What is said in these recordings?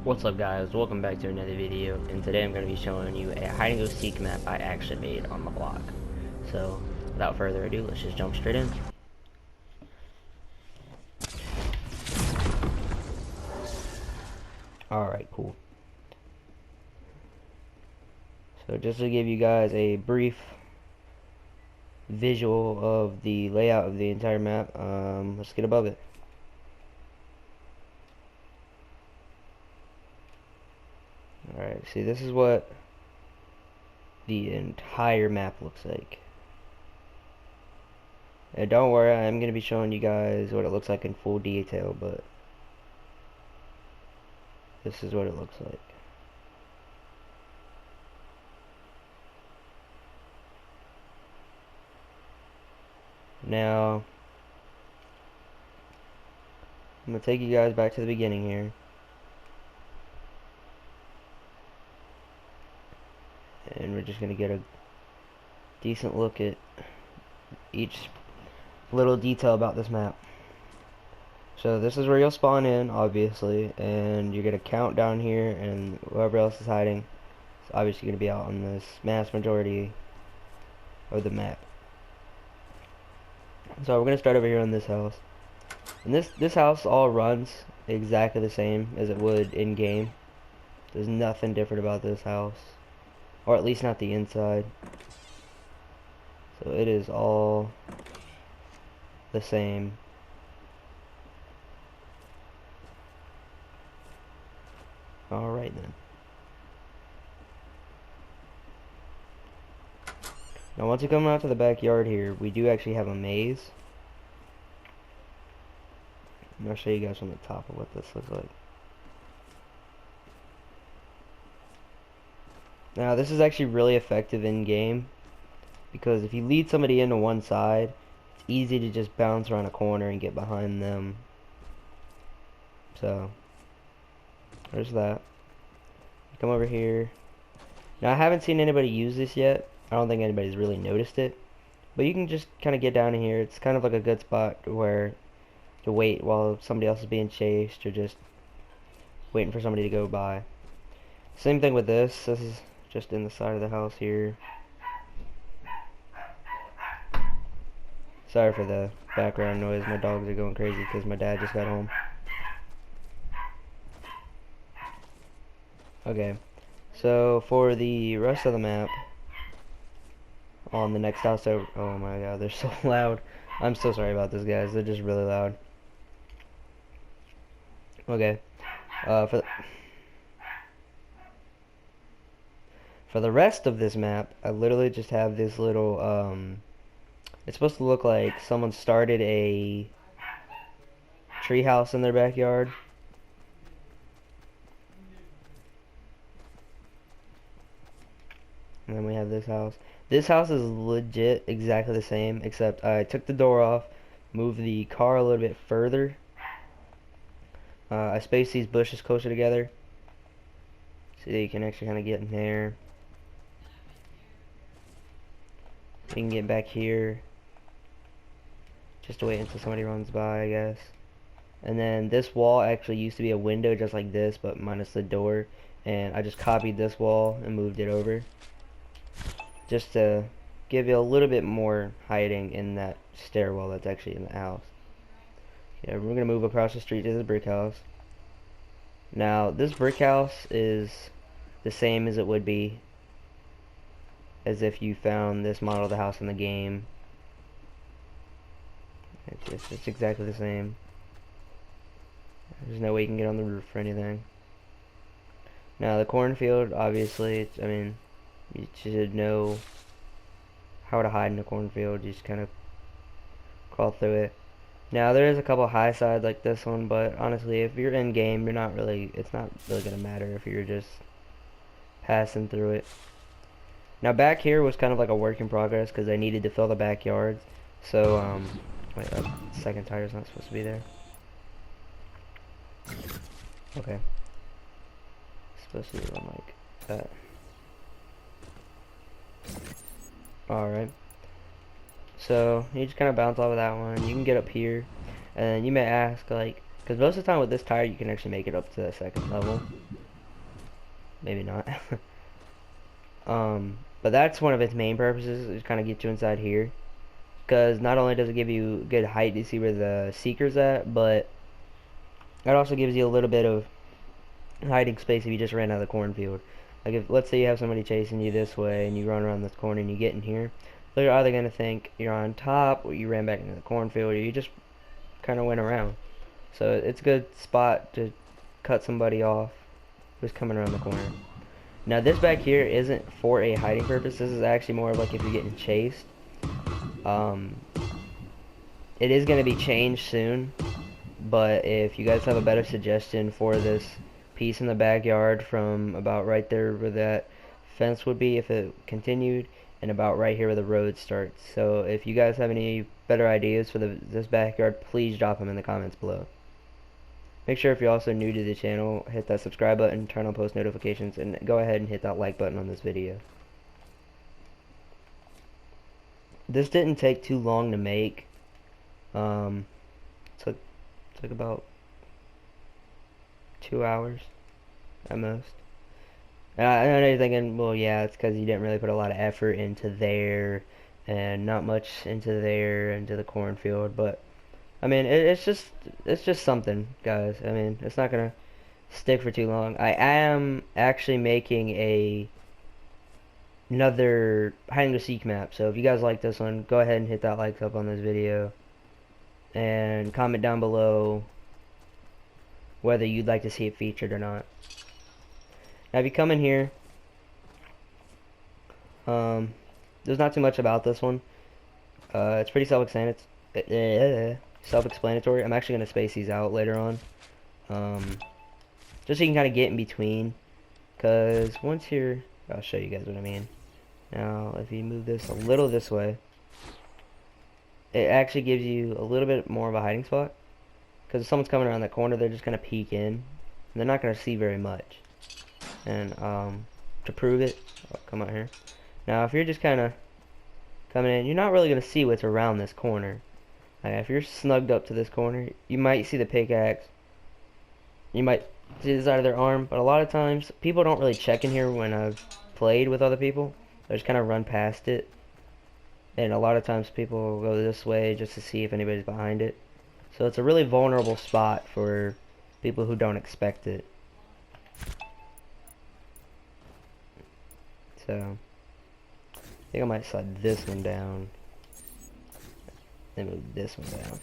What's up guys, welcome back to another video, and today I'm going to be showing you a hide and go seek map I actually made on the block. So without further ado, let's just jump straight in. Alright, cool. So just to give you guys a brief visual of the layout of the entire map, let's get above it. Alright, see, this is what the entire map looks like. And don't worry, I'm going to be showing you guys what it looks like in full detail, but this is what it looks like. Now, I'm going to take you guys back to the beginning here. And we're just going to get a decent look at each little detail about this map. So this is where you'll spawn in, obviously, and you're going to count down here, and whoever else is hiding is obviously going to be out on this mass majority of the map. So we're going to start over here on this house. And this house all runs exactly the same as it would in game. There's nothing different about this house, or at least not the inside. So it is all the same. Alright then. Now once you come out to the backyard here, we do actually have a maze. I'm going to show you guys from the top of what this looks like. Now this is actually really effective in game, because if you lead somebody into one side, it's easy to just bounce around a corner and get behind them. So there's that. Come over here. Now I haven't seen anybody use this yet. I don't think anybody's really noticed it, but you can just kind of get down in here. It's kind of like a good spot where to wait while somebody else is being chased, or just waiting for somebody to go by. Same thing with this. This is just in the side of the house here. Sorry for the background noise. My dogs are going crazy because my dad just got home. Okay, so for the rest of the map, on the next house over, oh my god, they're so loud. I'm so sorry about this, guys. They're just really loud. Okay, for the rest of this map, I literally just have this little, it's supposed to look like someone started a treehouse in their backyard. And then we have this house. This house is legit exactly the same, except I took the door off, moved the car a little bit further. I spaced these bushes closer together, so you can actually kind of get in there. You can get back here, just to wait until somebody runs by, I guess. And then this wall actually used to be a window just like this, but minus the door. And I just copied this wall and moved it over, just to give you a little bit more hiding in that stairwell that's actually in the house. Yeah, we're gonna move across the street to the brick house. Now this brick house is the same as it would be as if you found this model of the house in the game. It's exactly the same. There's no way you can get on the roof or anything. Now the cornfield, obviously, I mean, you should know how to hide in a cornfield. You just kind of crawl through it. Now there is a couple high sides like this one, but honestly, if you're in game, it's not really gonna matter if you're just passing through it. Now back here was kind of like a work in progress because I needed to fill the backyards. So wait, that second tire's not supposed to be there. Okay, it's supposed to be one like that. Alright, so you just kind of bounce off of that one. You can get up here, and you may ask, like, because most of the time with this tire you can actually make it up to the second level. maybe not. But that's one of its main purposes, is kind of get you inside here. Because not only does it give you good height to see where the seeker's at, but it also gives you a little bit of hiding space if you just ran out of the cornfield. Like if, let's say you have somebody chasing you this way and you run around this corner and you get in here, they're either going to think you're on top or you ran back into the cornfield or you just kind of went around. So it's a good spot to cut somebody off who's coming around the corner. Now this back here isn't for a hiding purpose. This is actually more of like if you're getting chased. It is going to be changed soon, but if you guys have a better suggestion for this piece in the backyard from about right there where that fence would be if it continued, and about right here where the road starts. So if you guys have any better ideas for this backyard, please drop them in the comments below. Make sure if you're also new to the channel, hit that subscribe button, turn on post notifications, and go ahead and hit that like button on this video. This didn't take too long to make. Took about 2 hours at most. I know you're thinking, well, yeah, it's because you didn't really put a lot of effort into there, and not much into there, into the cornfield. But I mean, it's just something, guys. I mean, it's not gonna stick for too long. I am actually making another hide and go seek map. So if you guys like this one, go ahead and hit that like up on this video, and comment down below whether you'd like to see it featured or not. Now if you come in here, there's not too much about this one. It's pretty self-explanatory. I'm actually going to space these out later on, just so you can kind of get in between, because once you're, I'll show you guys what I mean. Now if you move this a little this way, it actually gives you a little bit more of a hiding spot, because if someone's coming around that corner, they're just going to peek in, and they're not going to see very much. And to prove it, I'll come out here. Now if you're just kind of coming in, you're not really going to see what's around this corner. If you're snugged up to this corner, you might see the pickaxe, you might see the side of their arm, but a lot of times people don't really check in here. When I've played with other people, they just kind of run past it, and a lot of times people will go this way just to see if anybody's behind it. So it's a really vulnerable spot for people who don't expect it. So I think I might slide this one down, then move this one down.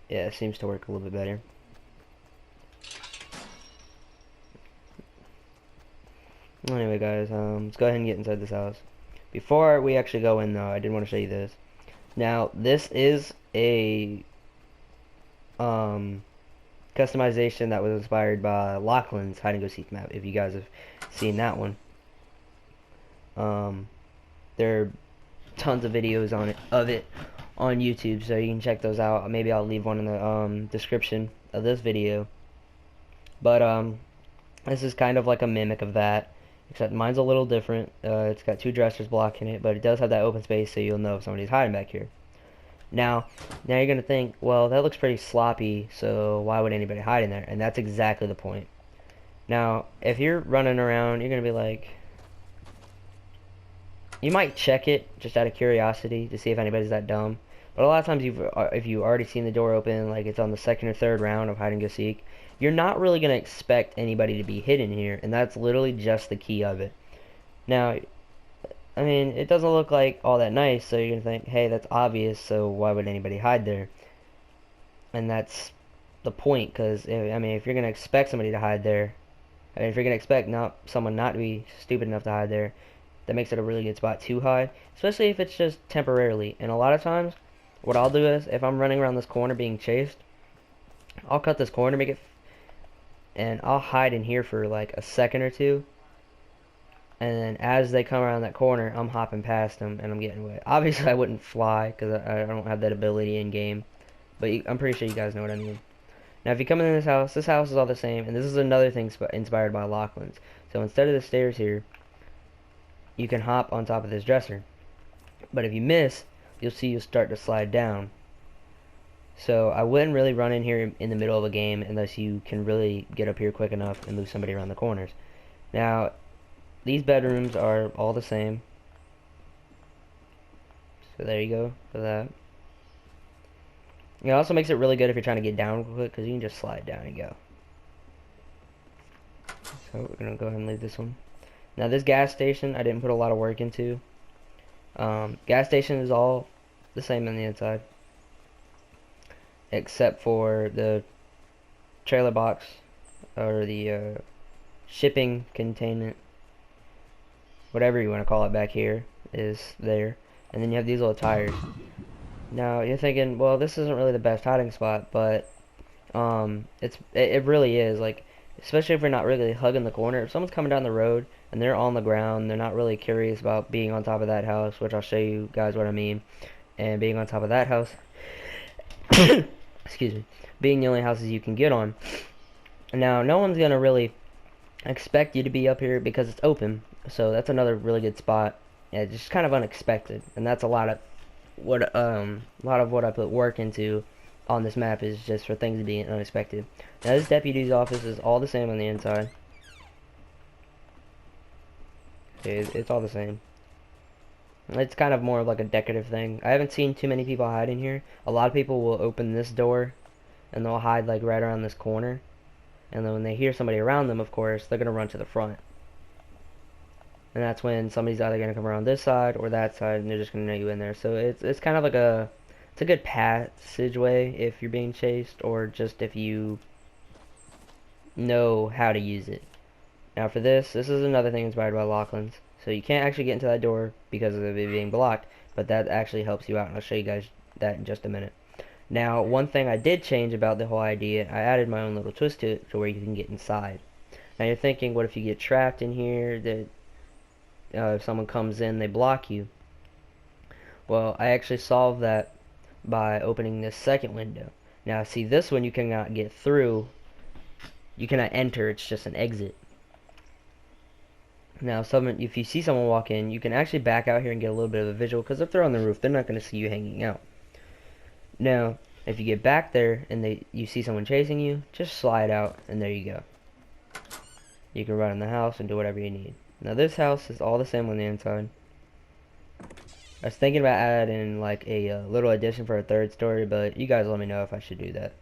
Yeah, it seems to work a little bit better. Anyway, guys, let's go ahead and get inside this house. Before we actually go in, though, I did want to show you this. Now, this is a customization that was inspired by Lachlan's hide and go seek map. If you guys have seen that one, there are tons of videos of it on YouTube, so you can check those out. Maybe I'll leave one in the description of this video. But this is kind of like a mimic of that, except mine's a little different. It's got 2 dressers blocking it, but it does have that open space, so you'll know if somebody's hiding back here. Now you're gonna think, well, that looks pretty sloppy, so why would anybody hide in there? And that's exactly the point. Now, if you're running around, you're gonna be like, you might check it just out of curiosity to see if anybody's that dumb. But a lot of times, if you've already seen the door open, like it's on the 2nd or 3rd round of hide and go seek, you're not really gonna expect anybody to be hidden here, and that's literally just the key of it. Now, I mean, it doesn't look like all that nice, so you're gonna think, hey, that's obvious, so why would anybody hide there? And that's the point, because I mean, if you're gonna expect somebody to hide there, I mean, if you're gonna expect someone not to be stupid enough to hide there, that makes it a really good spot to hide, especially if it's just temporarily. And a lot of times, what I'll do is, if I'm running around this corner being chased, I'll cut this corner, and I'll hide in here for like a second or two, and then as they come around that corner, I'm hopping past them and I'm getting away. Obviously I wouldn't fly because I don't have that ability in game, but I'm pretty sure you guys know what I mean. Now if you come in this house is all the same, and this is another thing inspired by Lachlan's. So instead of the stairs here, you can hop on top of this dresser, but if you miss, you'll see you start to slide down. So I wouldn't really run in here in the middle of a game unless you can really get up here quick enough and move somebody around the corners. Now, these bedrooms are all the same. So there you go for that. It also makes it really good if you're trying to get down real quick because you can just slide down and go. So we're going to go ahead and leave this one. Now this gas station I didn't put a lot of work into. Gas station is all the same on the inside, except for the trailer box or the shipping containment, whatever you want to call it back here, is there. And then you have these little tires. Now you're thinking, well, this isn't really the best hiding spot, but it really is. Like, especially if you're not really hugging the corner. If someone's coming down the road and they're on the ground, they're not really curious about being on top of that house, which I'll show you guys what I mean. And being on top of that house, excuse me, being the only houses you can get on. Now, no one's gonna really expect you to be up here because it's open. So that's another really good spot. Yeah, it's just kind of unexpected, and that's a lot of what I put work into on this map is just for things being unexpected. Now this deputy's office is all the same on the inside. It's all the same. It's kind of more of like a decorative thing. I haven't seen too many people hide in here. A lot of people will open this door and they'll hide like right around this corner. And then when they hear somebody around them, of course, they're gonna run to the front. And that's when somebody's either gonna come around this side or that side, and they're just gonna know you in there. So it's kind of like it's a good passageway if you're being chased, or just if you know how to use it. Now for this is another thing inspired by Lachlan's. So you can't actually get into that door because of it being blocked, but that actually helps you out, and I'll show you guys that in just a minute. Now, one thing I did change about the whole idea, I added my own little twist to it to where you can get inside. Now you're thinking, what if you get trapped in here? That if someone comes in, they block you. Well, I actually solved that by opening this second window. Now, see, this one you cannot get through. You cannot enter. It's just an exit. Now, if you see someone walk in, you can actually back out here and get a little bit of a visual, because if they're on the roof, they're not going to see you hanging out. Now, if you get back there and you see someone chasing you, just slide out, and there you go. You can run in the house and do whatever you need. Now, this house is all the same on the inside. I was thinking about adding like a little addition for a third story, but you guys let me know if I should do that.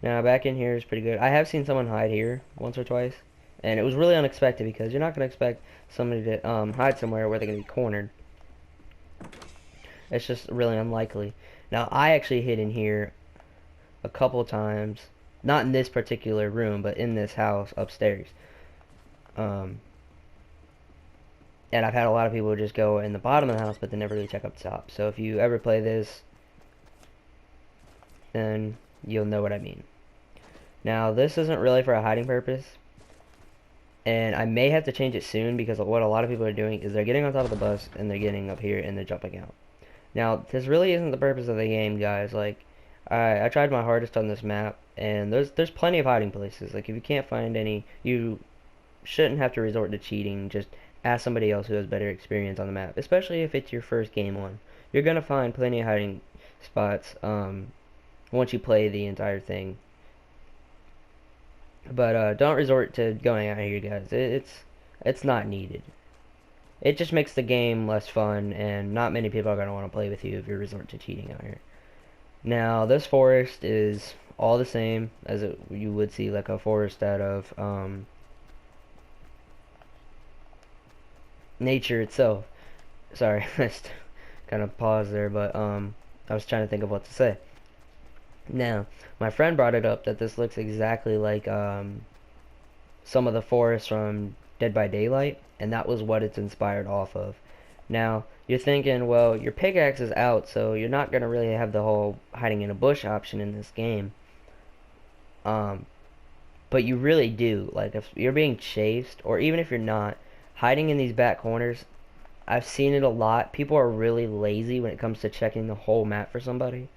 Now, back in here is pretty good. I have seen someone hide here once or twice, and it was really unexpected because you're not going to expect somebody to hide somewhere where they're going to be cornered. It's just really unlikely. Now, I actually hid in here a couple times, not in this particular room, but in this house upstairs. And I've had a lot of people just go in the bottom of the house, but they never really check up top. So if you ever play this, then you'll know what I mean. Now, this isn't really for a hiding purpose, and I may have to change it soon, because what a lot of people are doing is they're getting on top of the bus and they're getting up here and they're jumping out. Now, this really isn't the purpose of the game, guys. Like, I tried my hardest on this map, and there's plenty of hiding places. Like, if you can't find any, you shouldn't have to resort to cheating. Just ask somebody else who has better experience on the map, especially if it's your first game on. You're gonna find plenty of hiding spots once you play the entire thing. But don't resort to going out here, guys. It's not needed. It just makes the game less fun, and not many people are gonna want to play with you if you resort to cheating out here. Now, this forest is all the same as you would see like a forest out of nature itself. Sorry, I just kind of paused there, but I was trying to think of what to say. Now, my friend brought it up that this looks exactly like some of the forests from Dead by Daylight, and that was what it's inspired off of. Now, you're thinking, well, your pickaxe is out, so you're not going to really have the whole hiding in a bush option in this game. But you really do. Like, if you're being chased, or even if you're not, hiding in these back corners, I've seen it a lot. People are really lazy when it comes to checking the whole map for somebody.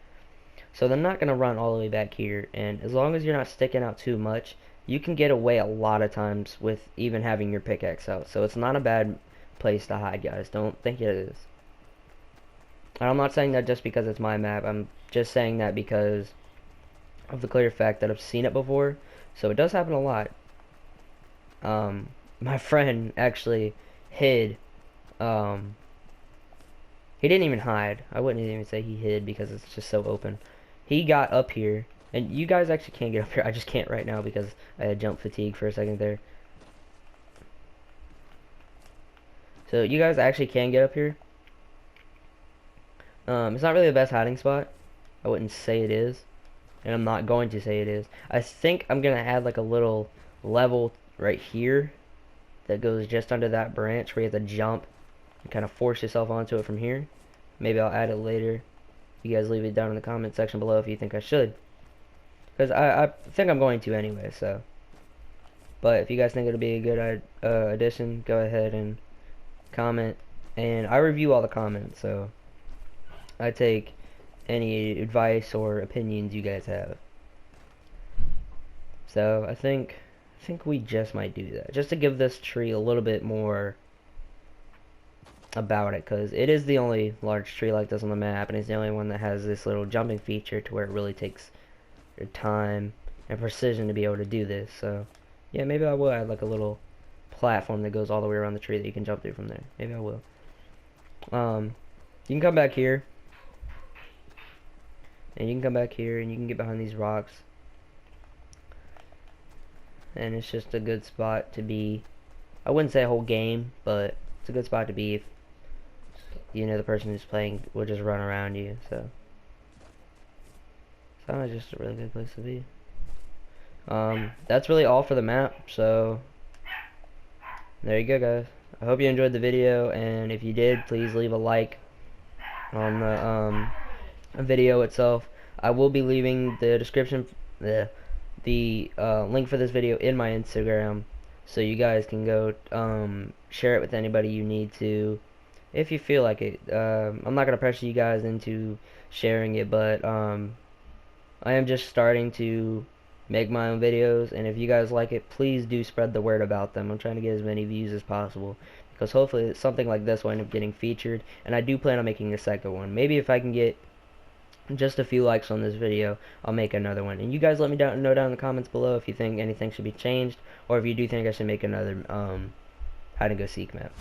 So they're not going to run all the way back here, and as long as you're not sticking out too much, you can get away a lot of times with even having your pickaxe out. So it's not a bad place to hide, guys. Don't think it is. And I'm not saying that just because it's my map. I'm just saying that because of the clear fact that I've seen it before. So it does happen a lot. My friend actually hid. Um, he didn't even hide. I wouldn't even say he hid because it's just so open. He got up here, and you guys actually can't get up here. I just can't right now because I had jump fatigue for a second there. So you guys actually can get up here. It's not really the best hiding spot. I wouldn't say it is, and I'm not going to say it is. I think I'm gonna add like a little level right here that goes just under that branch where you have to jump and kind of force yourself onto it from here. Maybe I'll add it later. You guys leave it down in the comment section below if you think I should, because I think I'm going to anyway. So, but if you guys think it'll be a good addition, go ahead and comment. And I review all the comments, so I take any advice or opinions you guys have. So I think we just might do that, just to give this tree a little bit more about it, because it is the only large tree like this on the map, and it's the only one that has this little jumping feature to where it really takes your time and precision to be able to do this. So yeah, maybe I will add like a little platform that goes all the way around the tree that you can jump through from there. Maybe I will. You can come back here, and you can come back here, and you can get behind these rocks, and it's just a good spot to be. I wouldn't say a whole game, but it's a good spot to be if you know the person who's playing will just run around you. So it's just a really good place to be. That's really all for the map. So there you go, guys. I hope you enjoyed the video, and if you did, please leave a like on the video itself. I will be leaving the description, the link for this video in my Instagram, so you guys can go share it with anybody you need to, if you feel like it. I'm not gonna pressure you guys into sharing it, but I am just starting to make my own videos, and if you guys like it, please do spread the word about them. I'm trying to get as many views as possible, because hopefully something like this will end up getting featured, and I do plan on making a second one. Maybe if I can get just a few likes on this video, I'll make another one. And you guys let me know down in the comments below if you think anything should be changed, or if you do think I should make another hide and go seek map.